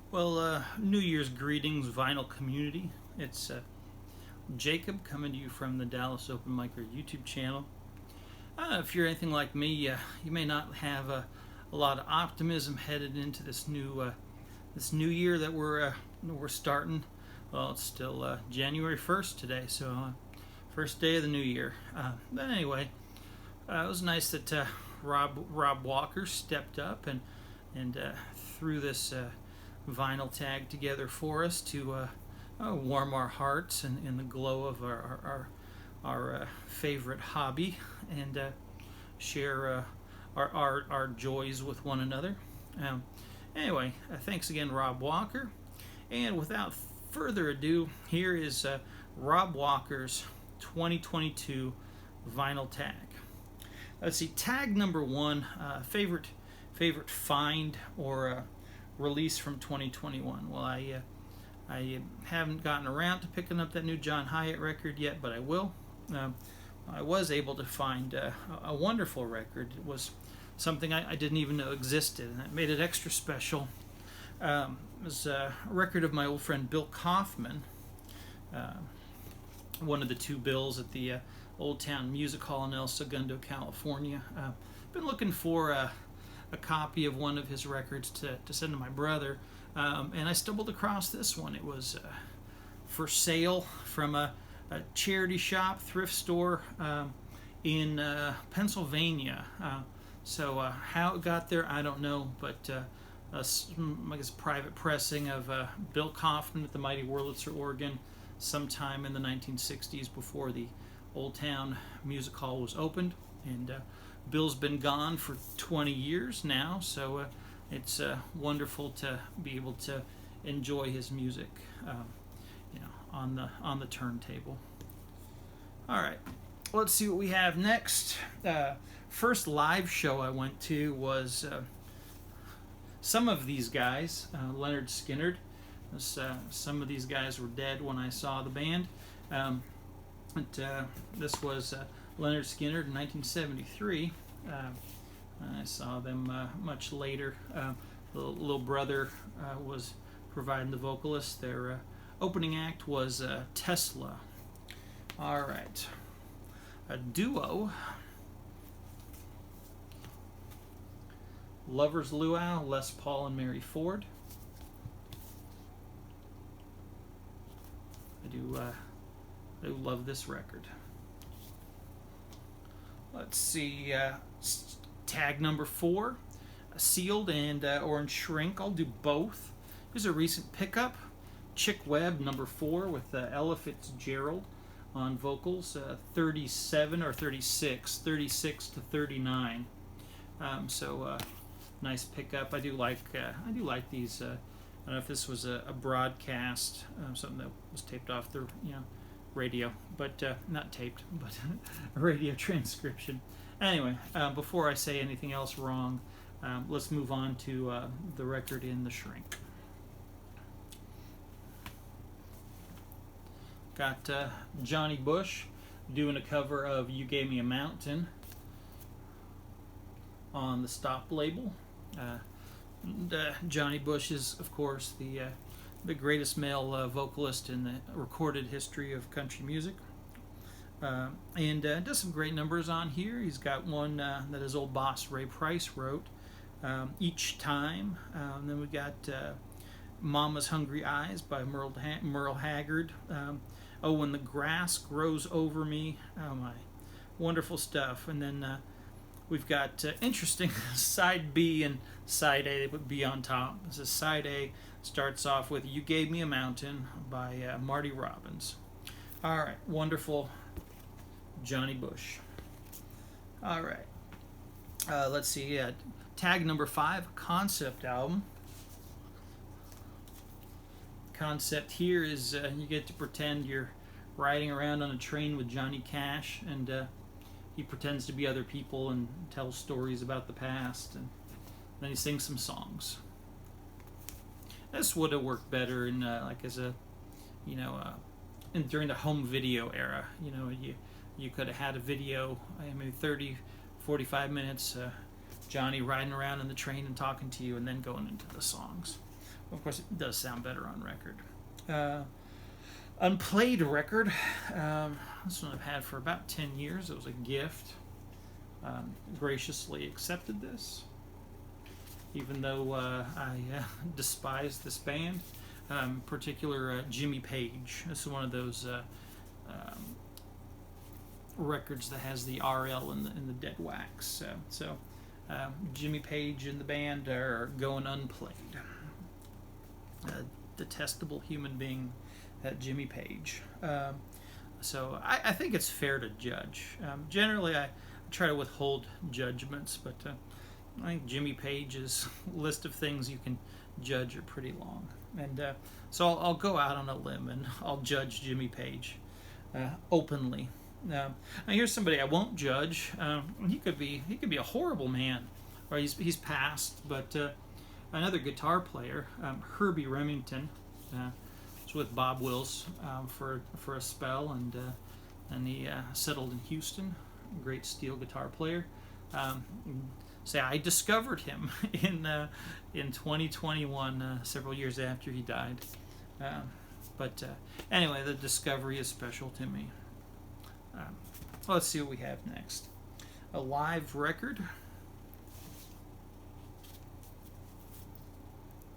Well, New Year's greetings, vinyl community. It's Jacob coming to you from the Dallas Open Micer YouTube channel. If you're anything like me, you may not have a lot of optimism headed into this new year that we're starting. Well, it's still January 1st today, so first day of the new year. But anyway, it was nice that Rob Walker stepped up and threw this vinyl tag together for us to warm our hearts and in the glow of our favorite hobby and share our joys with one another. Anyway, thanks again, Rob Walker. And without further ado, here is Rob Walker's 2022 vinyl tag. Let's see, tag number one, favorite find or release from 2021. Well, I haven't gotten around to picking up that new John Hiatt record yet, but I will. I was able to find a wonderful record. It was something I didn't even know existed, and that made it extra special. It was a record of my old friend Bill Kaufman, one of the two Bills at the Old Town Music Hall in El Segundo, California. Been looking for a copy of one of his records to send to my brother, and I stumbled across this one. It was for sale from a charity shop, thrift store in Pennsylvania. So how it got there, I don't know, but I guess private pressing of Bill Kaufman at the mighty Wurlitzer organ sometime in the 1960s before the Old Town Music Hall was opened, and Bill's been gone for 20 years now, so it's wonderful to be able to enjoy his music, on the turntable. All right, let's see what we have next. First live show I went to was some of these guys, Leonard Skinner. Some of these guys were dead when I saw the band. This was Leonard Skinner in 1973. I saw them much later. The little brother was providing the vocalist. Their opening act was Tesla. All right. A duo. Lovers Luau, Les Paul and Mary Ford. I do love this record. Let's see, tag number 4, Sealed and Orange Shrink. I'll do both. Here's a recent pickup, Chick Webb number 4 with Ella Fitzgerald on vocals, 37 or 36 to 39. Nice pickup. I do like these. I don't know if this was a broadcast, something that was taped off the radio, but not taped, but a radio transcription. Anyway, before I say anything else wrong, let's move on to the record in The Shrink. Got Johnny Bush doing a cover of You Gave Me a Mountain on the Stop label. Johnny Bush is, of course, the greatest male vocalist in the recorded history of country music, and does some great numbers on here. He's got one that his old boss Ray Price wrote, Each Time. And then we got Mama's Hungry Eyes by Merle Haggard. When the Grass Grows Over Me. Oh my, wonderful stuff. And then we've got interesting side B and side A. They put B on top. This is side A. Starts off with You Gave Me a Mountain by Marty Robbins. All right, wonderful Johnny Bush. All right, let's see. Tag number 5, concept album. Concept here is you get to pretend you're riding around on a train with Johnny Cash, and he pretends to be other people and tells stories about the past, and then he sings some songs. This would have worked better in during the home video era. You could have had a video, 30, 45 minutes, Johnny riding around in the train and talking to you, and then going into the songs. Of course, it does sound better on record. Unplayed record. This one I've had for about 10 years. It was a gift. Graciously accepted this, even though I despise this band. Particular Jimmy Page. This is one of those records that has the RL in the dead wax. So Jimmy Page and the band are going unplayed. Detestable human being, Jimmy Page. So I think it's fair to judge. Generally, I try to withhold judgments, but I think Jimmy Page's list of things you can judge are pretty long. And so I'll go out on a limb and I'll judge Jimmy Page openly. Now here's somebody I won't judge. He could be a horrible man, or he's passed, but another guitar player, Herbie Remington, was with Bob Wills for a spell, and he settled in Houston. Great steel guitar player. Say I discovered him in 2021, several years after he died. But anyway, the discovery is special to me. Let's see what we have next. A live record.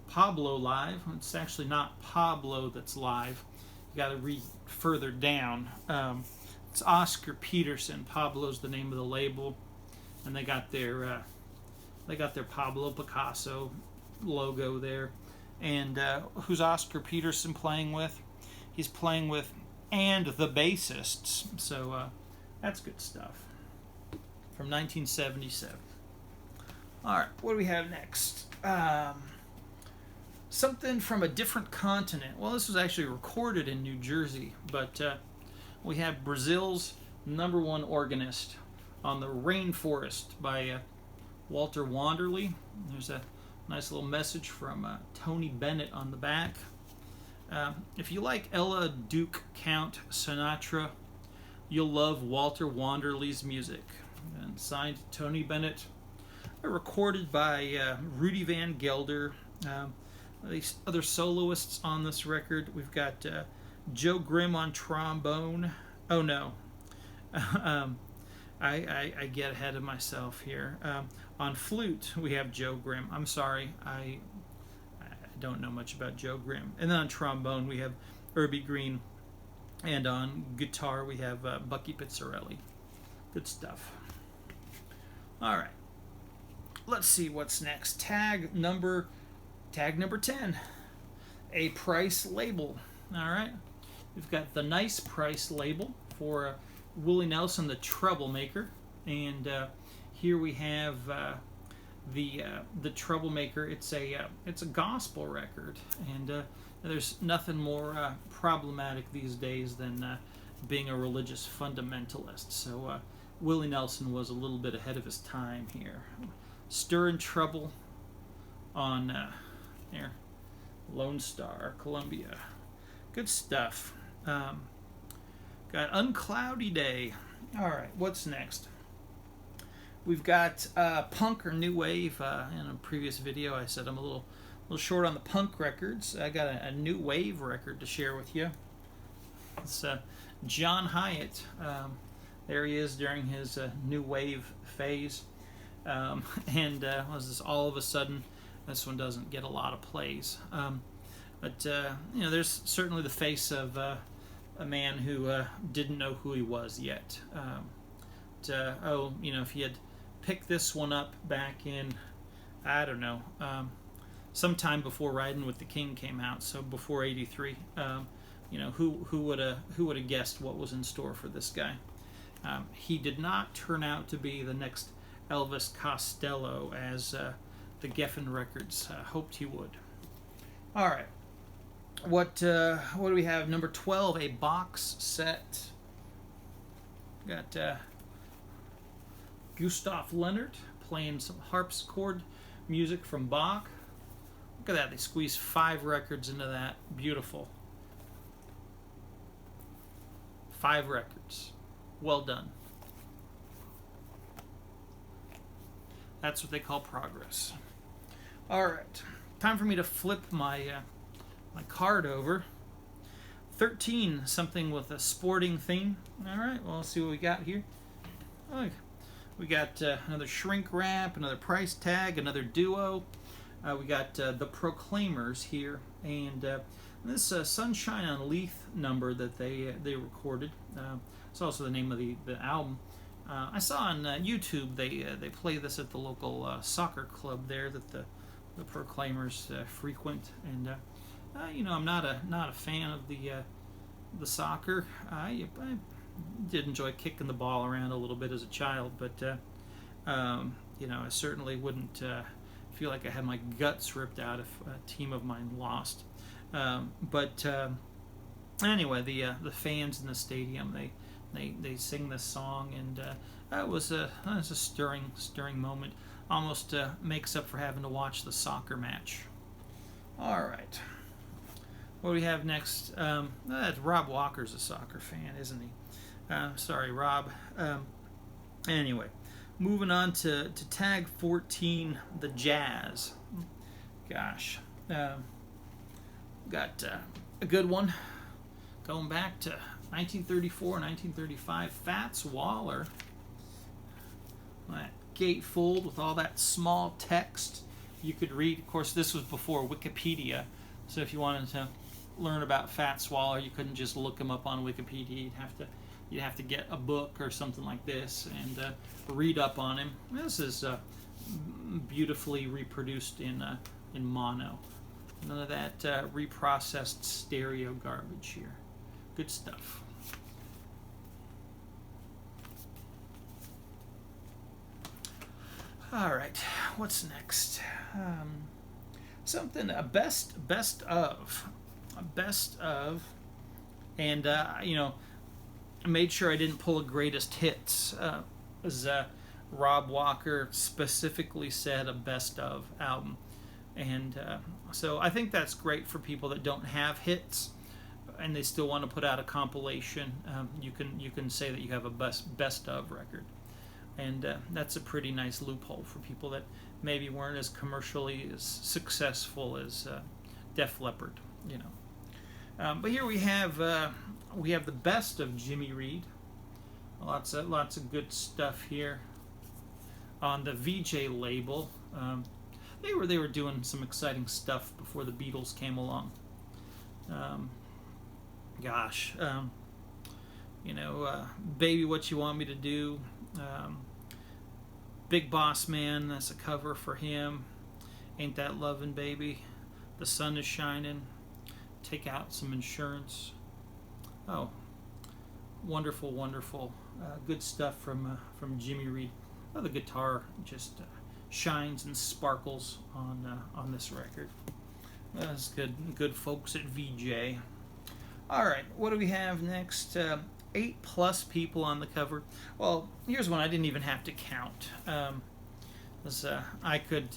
Pablo live. It's actually not Pablo that's live. You got to read further down. It's Oscar Peterson. Pablo's the name of the label, and they got their Pablo Picasso logo there. And who's Oscar Peterson playing with? He's playing with And the Bassists. So that's good stuff. From 1977. All right, what do we have next? Something from a different continent. Well, this was actually recorded in New Jersey, but we have Brazil's #1 organist on the Rainforest by Walter Wanderley. There's a nice little message from Tony Bennett on the back. If you like Ella Duke Count Sinatra, you'll love Walter Wanderley's music. And signed Tony Bennett. Recorded by Rudy Van Gelder. These other soloists on this record. We've got Joe Grimm on trombone. Oh no. I get ahead of myself here. On flute, we have Joe Grimm. I'm sorry, I don't know much about Joe Grimm. And then on trombone, we have Irby Green. And on guitar, we have Bucky Pizzarelli. Good stuff. All right. Let's see what's next. Tag number 10. A Price label. All right. We've got the Nice Price label for Willie Nelson, the Troublemaker, and here we have the Troublemaker. It's a gospel record, and there's nothing more problematic these days than being a religious fundamentalist. So Willie Nelson was a little bit ahead of his time here. Stirring Trouble on there, Lone Star, Columbia. Good stuff. Got Uncloudy Day. All right, what's next? We've got punk or new wave. In a previous video, I said I'm a little short on the punk records. I got a new wave record to share with you. It's John Hyatt. There he is during his new wave phase. And was this all of a sudden? This one doesn't get a lot of plays. But there's certainly the face of a man who didn't know who he was yet. If he had picked this one up back in, I don't know, sometime before Riding with the King came out, so before '83, who would have guessed what was in store for this guy? He did not turn out to be the next Elvis Costello, as the Geffen Records hoped he would. All right. What do we have? Number 12, a box set. Got Gustav Leonard playing some harpsichord music from Bach. Look at that. They squeezed 5 records into that. Beautiful. 5 records. Well done. That's what they call progress. All right. time for me to flip my my card over. 13, something with a sporting theme. All right, well, let's see what we got here. Oh, we got another shrink wrap, another price tag, another duo. We got the Proclaimers here, and this Sunshine on Leith number that they recorded. It's also the name of the album. I saw on YouTube they play this at the local soccer club there that the Proclaimers frequent, and you know, I'm not a fan of the soccer. I did enjoy kicking the ball around a little bit as a child, but you know, I certainly wouldn't feel like I had my guts ripped out if a team of mine lost. But anyway, the fans in the stadium, they sing this song, and it was a stirring moment. Almost makes up for having to watch the soccer match. All right, what do we have next? Rob Walker's a soccer fan, isn't he? Sorry, Rob. Anyway, moving on to tag 14, the Jazz. Gosh, got a good one going back to 1934, 1935. Fats Waller. That gatefold with all that small text you could read. Of course, this was before Wikipedia, so if you wanted to learn about Fats Waller, you couldn't just look him up on Wikipedia. You'd have to get a book or something like this and read up on him. This is beautifully reproduced in mono. None of that reprocessed stereo garbage here. Good stuff. All right, what's next? Something a best of, and you know, I made sure I didn't pull a greatest hits, as Rob Walker specifically said, a best of album, and so I think that's great for people that don't have hits and they still want to put out a compilation. You can say that you have a best of record. And that's a pretty nice loophole for people that maybe weren't as commercially as successful as Def Leppard, you know. But here we have the best of Jimmy Reed. Lots of good stuff here on the VJ label. They were doing some exciting stuff before the Beatles came along. You know, Baby What You Want Me to Do. Big Boss Man, that's a cover for him. Ain't That Lovin' Baby. The Sun Is Shining. Take Out Some Insurance. Oh, wonderful, wonderful. Good stuff from Jimmy Reed. Oh, the guitar just shines and sparkles on this record. That's good folks at VJ. All right, what do we have next? 8+ people on the cover. Well, here's one I didn't even have to count. I could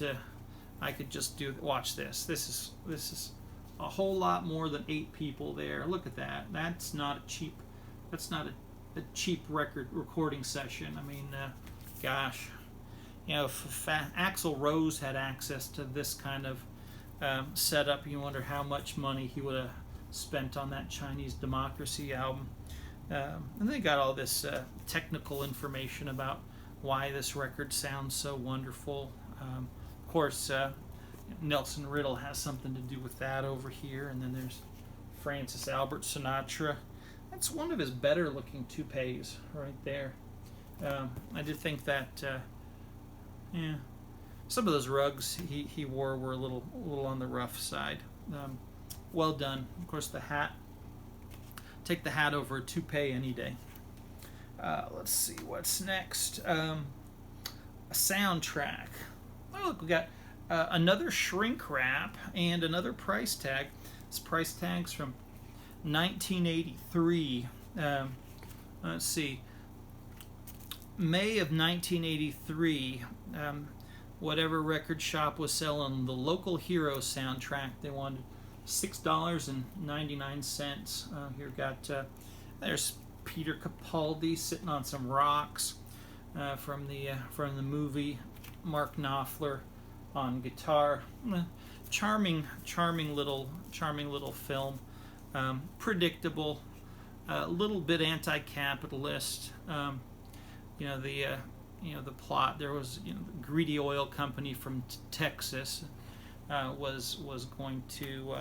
just watch this. This is a whole lot more than 8 people there. Look at that. That's not a cheap recording session. I mean, gosh, you know, if Axl Rose had access to this kind of setup, you wonder how much money he would have spent on that Chinese Democracy album. And they got all this technical information about why this record sounds so wonderful. Of course, Nelson Riddle has something to do with that over here. And then there's Francis Albert Sinatra. That's one of his better looking toupees right there. I did think that, yeah, some of those rugs he wore were a little on the rough side. Well done. Of course, the hat. Take the hat over a toupee any day. Let's see what's next. A soundtrack. Oh, look, we got another shrink wrap and another price tag. This price tag's from 1983. Let's see. May of 1983. Whatever record shop was selling the Local Hero soundtrack, they wanted $6.99. Here got there's Peter Capaldi sitting on some rocks from the movie. Mark Knopfler on guitar. charming little film. Predictable, a little bit anti-capitalist. The plot. There was the greedy oil company from Texas was going to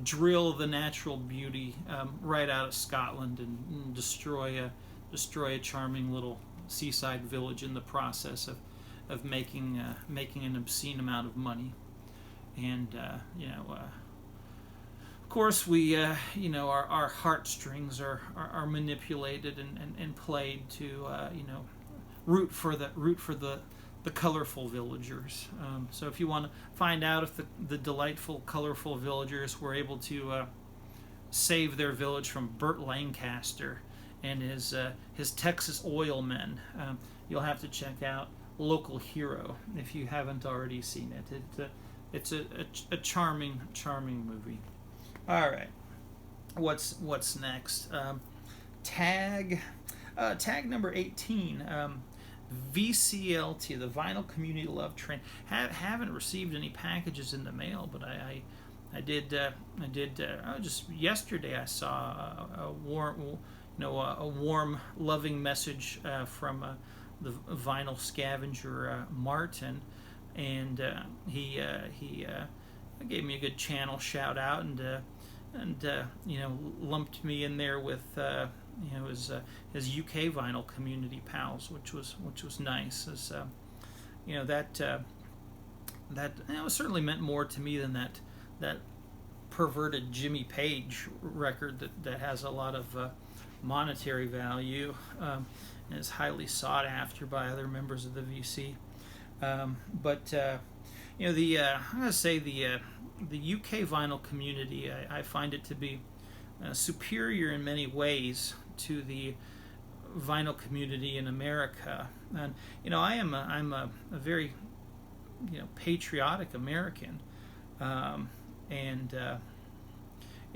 drill the natural beauty right out of Scotland and destroy a charming little seaside village in the process of making an obscene amount of money. And of course we our heartstrings are manipulated and played to root for the colorful villagers. So if you want to find out if the delightful, colorful villagers were able to save their village from Burt Lancaster and his Texas oil men, you'll have to check out Local Hero if you haven't already seen it. It's a charming movie. All right, what's next? Tag number 18. VCLT, the Vinyl Community Love Train. Haven't received any packages in the mail, but I did. Just yesterday I saw a warm, loving message from the vinyl scavenger Martin, and he gave me a good channel shout out and lumped me in there with his UK vinyl community pals, which was nice. As that certainly meant more to me than that perverted Jimmy Page record that has a lot of monetary value and is highly sought after by other members of the VC. I gotta say the UK vinyl community, I find it to be superior in many ways to the vinyl community in America. And I'm a very patriotic American, and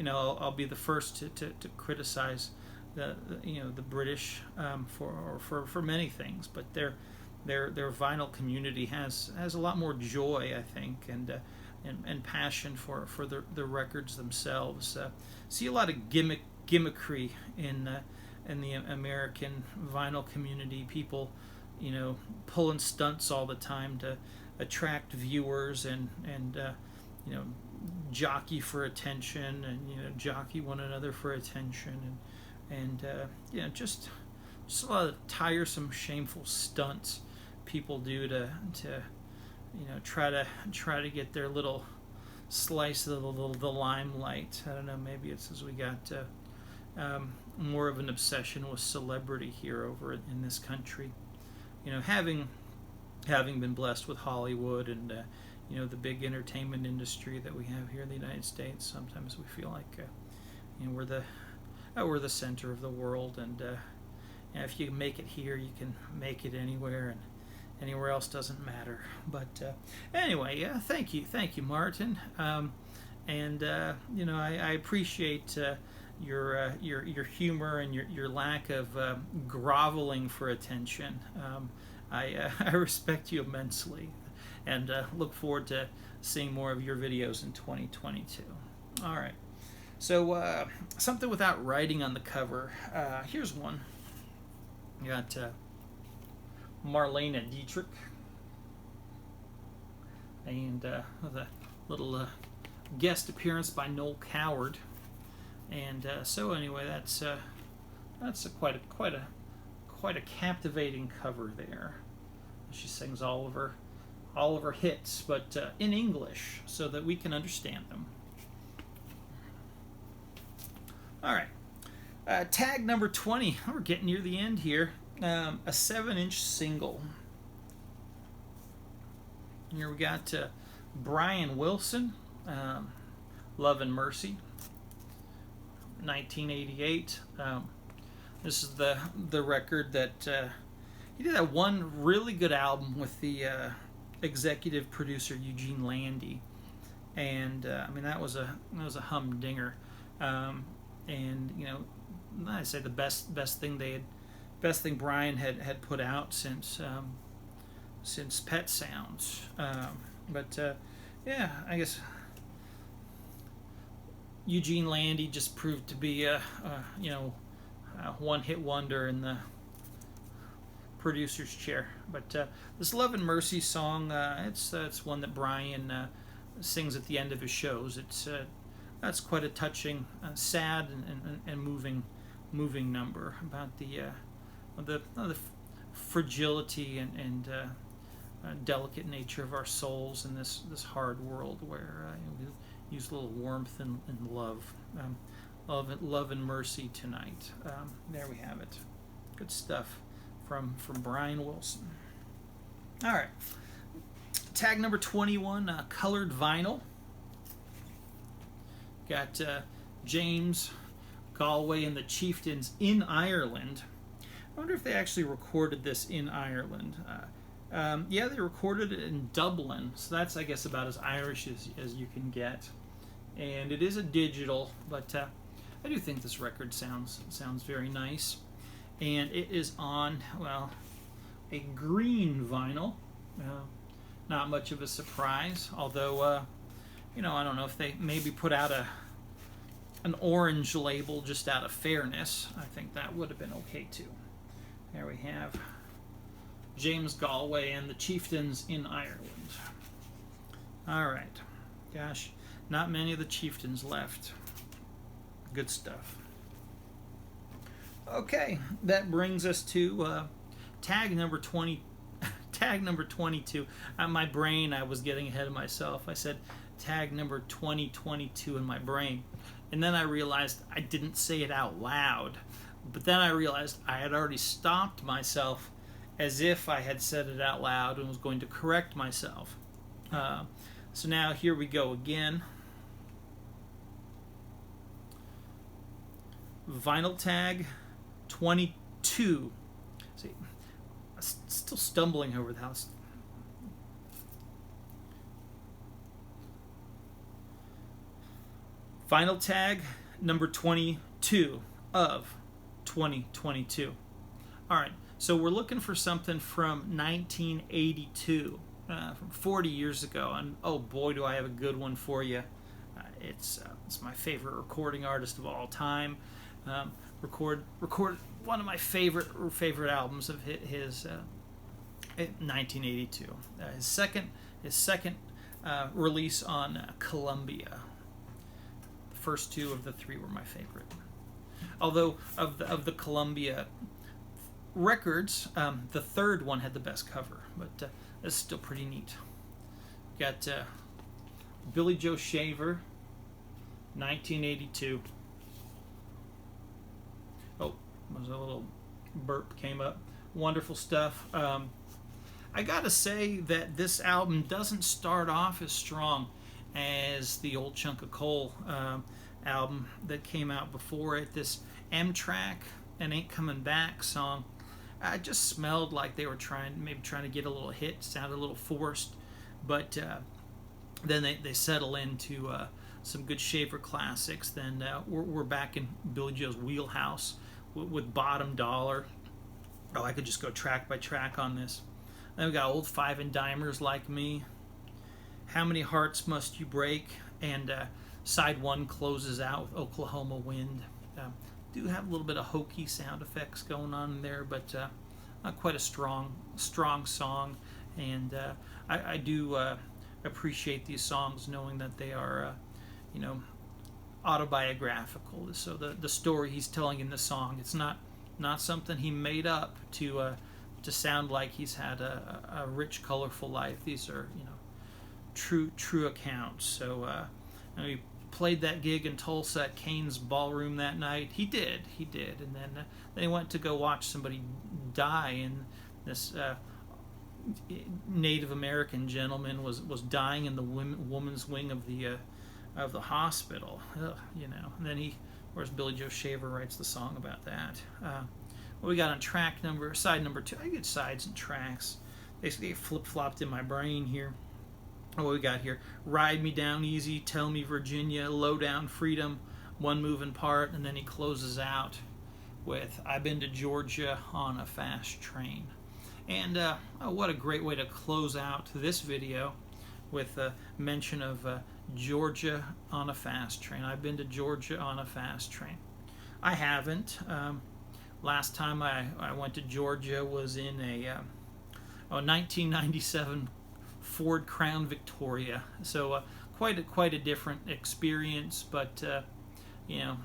I'll be the first to criticize the British for many things, but their vinyl community has a lot more joy, I think, and passion for the records themselves. See a lot of gimmickry in the American vinyl community. People, pulling stunts all the time to attract viewers and jockey for attention and jockey one another for attention and just a lot of tiresome, shameful stunts people do to try to get their little slice of the limelight. I don't know, maybe it's as we got more of an obsession with celebrity here over in this country. Having been blessed with Hollywood and the big entertainment industry that we have here in the United States, sometimes we feel like we're the center of the world, and if you make it here, you can make it anywhere, and anywhere else doesn't matter. But anyway, yeah, thank you, Martin, I appreciate your humor and your lack of groveling for attention. I respect you immensely, and look forward to seeing more of your videos in 2022. All right, so something without writing on the cover. Here's one. You got Marlene Dietrich, and the little guest appearance by Noel Coward, and so anyway, that's quite a captivating cover there. She sings all of her hits, but in English, so that we can understand them. All right, tag number 20. We're getting near the end here. A 7-inch single. Here we got Brian Wilson, Love and Mercy, 1988. This is the record that he did that one really good album with the executive producer Eugene Landy, and that was a humdinger. And I'd say the best thing Brian had put out since Pet Sounds. But yeah, I guess Eugene Landy just proved to be a one-hit wonder in the producer's chair. But this Love and Mercy song, it's one that Brian sings at the end of his shows. That's quite a touching, sad, and moving number about the fragility and delicate nature of our souls in this hard world where we use a little warmth and love. Love and Mercy tonight. There we have it. Good stuff from Brian Wilson. All right. Tag number 21, colored vinyl. Got James Galway and the Chieftains in Ireland. I wonder if they actually recorded this in Ireland. Yeah, they recorded it in Dublin, so that's, I guess, about as Irish as you can get. And it is a digital, but I do think this record sounds very nice. And it is on, well, a green vinyl. Not much of a surprise, although, I don't know if they maybe put out an orange label just out of fairness. I think that would have been okay too. There we have James Galway and the Chieftains in Ireland. All right. Gosh, not many of the Chieftains left. Good stuff. Okay, that brings us to tag number 20. Tag number 22. My brain, I was getting ahead of myself. I said tag number 2022 in my brain. And then I realized I didn't say it out loud. But then I realized I had already stopped myself as if I had said it out loud and was going to correct myself. So now here we go again. Vinyl tag 22. See, I'm still stumbling over the house. Vinyl tag number 22 of 2022. All right, so we're looking for something from 1982, from 40 years ago, and oh boy, do I have a good one for you. It's my favorite recording artist of all time. Record one of my favorite albums of his 1982. His second release on Columbia. The first two of the three were my favorite. Although of the Columbia records, the third one had the best cover, but it's still pretty neat. Got Billy Joe Shaver, 1982. Oh, there's a little burp came up. Wonderful stuff. I gotta say that this album doesn't start off as strong as the Old Chunk of Coal album that came out before it. This M-Track and Ain't Coming Back song, it just smelled like they were trying to get a little hit. Sounded a little forced, but then they settle into some good Shaver classics. Then we're back in Billy Joe's wheelhouse with Bottom Dollar. Oh, I could just go track by track on this. Then we got Old Five and Dimers Like Me, How Many Hearts Must You Break, and side one closes out with Oklahoma Wind. Do have a little bit of hokey sound effects going on in there, but not quite a strong song. And I do appreciate these songs, knowing that they are, autobiographical. So the story he's telling in the song, it's not something he made up to sound like he's had a rich, colorful life. These are, true accounts. So he played that gig in Tulsa at Kane's Ballroom that night. He did, and then he went to go watch somebody die, and this Native American gentleman was dying in the woman's wing of the hospital. And then whereas Billy Joe Shaver writes the song about that. What we got on side number 2? I get sides and tracks. Basically, flip-flopped in my brain here. What we got here? Ride Me Down Easy, Tell Me Virginia, Low Down Freedom, One Moving Part, and then he closes out with I've Been to Georgia on a Fast Train. And what a great way to close out this video with a mention of Georgia on a fast train. I've been to Georgia on a fast train. I haven't. Last time I went to Georgia was in a 1997 Ford Crown Victoria. So quite a different experience, but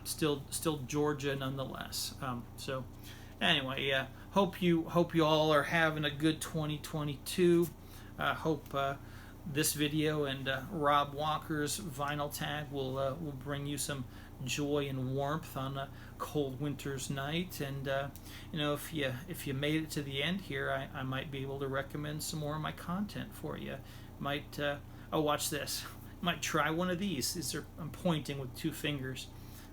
still Georgia nonetheless. So anyway, hope you all are having a good 2022. Hope this video and Rob Walker's vinyl tag will bring you some joy and warmth on a cold winter's night. And if you made it to the end here, I might be able to recommend some more of my content for you. Might watch this. Might try one of these. I'm pointing with 2 fingers,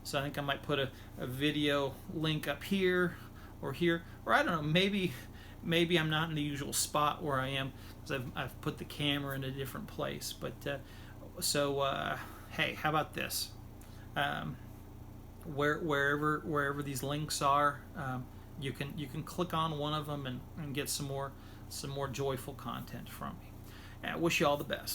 so I think I might put a video link up here or here, or I don't know. Maybe I'm not in the usual spot where I am because I've put the camera in a different place. But hey, how about this? Wherever these links are, you can click on one of them and get some more joyful content from me. I wish you all the best.